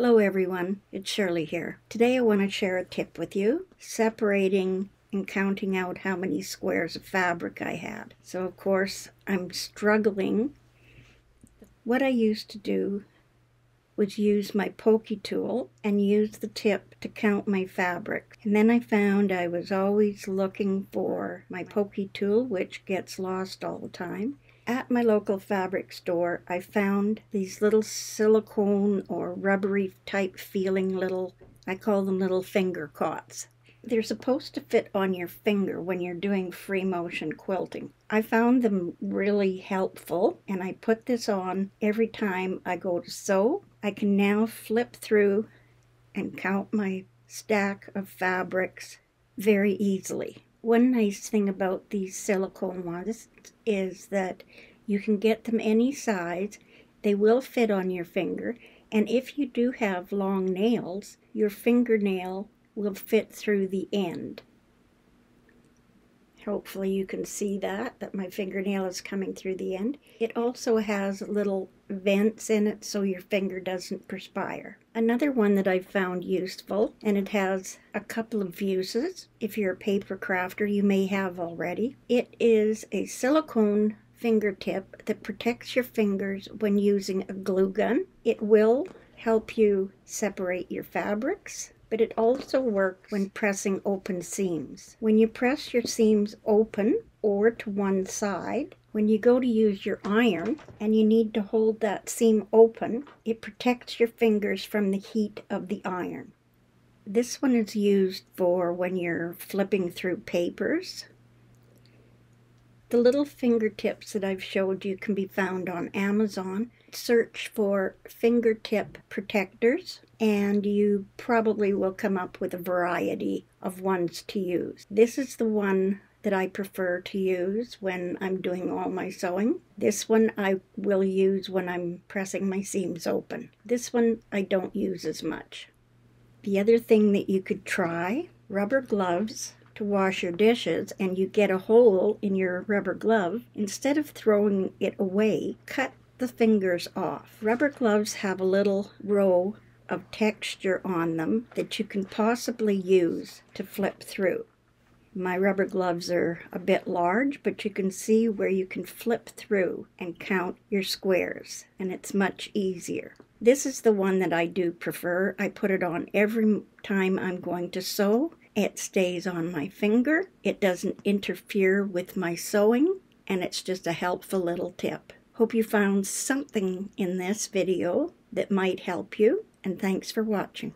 Hello everyone, it's Shirley here. Today I want to share a tip with you, separating and counting out how many squares of fabric I had. So of course I'm struggling. What I used to do was use my pokey tool and use the tip to count my fabric. And then I found I was always looking for my pokey tool, which gets lost all the time. At my local fabric store, I found these little silicone or rubbery type feeling little, I call them little finger cots. They're supposed to fit on your finger when you're doing free motion quilting. I found them really helpful, and I put this on every time I go to sew. I can now flip through and count my stack of fabrics very easily. One nice thing about these silicone ones is that you can get them any size. They will fit on your finger, and if you do have long nails, your fingernail will fit through the end. Hopefully you can see that my fingernail is coming through the end. It also has little vents in it so your finger doesn't perspire. Another one that I've found useful, and it has a couple of uses. If you're a paper crafter, you may have already. It is a silicone fingertip that protects your fingers when using a glue gun. It will help you separate your fabrics, but it also works when pressing open seams. When you press your seams open or to one side, when you go to use your iron and you need to hold that seam open, it protects your fingers from the heat of the iron. This one is used for when you're flipping through papers. The little fingertips that I've showed you can be found on Amazon. Search for fingertip protectors and you probably will come up with a variety of ones to use. This is the one that I prefer to use when I'm doing all my sewing. This one I will use when I'm pressing my seams open. This one I don't use as much. The other thing that you could try, rubber gloves to wash your dishes, and you get a hole in your rubber glove. Instead of throwing it away, cut the fingers off. Rubber gloves have a little row of texture on them that you can possibly use to flip through. My rubber gloves are a bit large, but you can see where you can flip through and count your squares, and it's much easier. This is the one that I do prefer. I put it on every time I'm going to sew. It stays on my finger. It doesn't interfere with my sewing, and it's just a helpful little tip. Hope you found something in this video that might help you, and thanks for watching.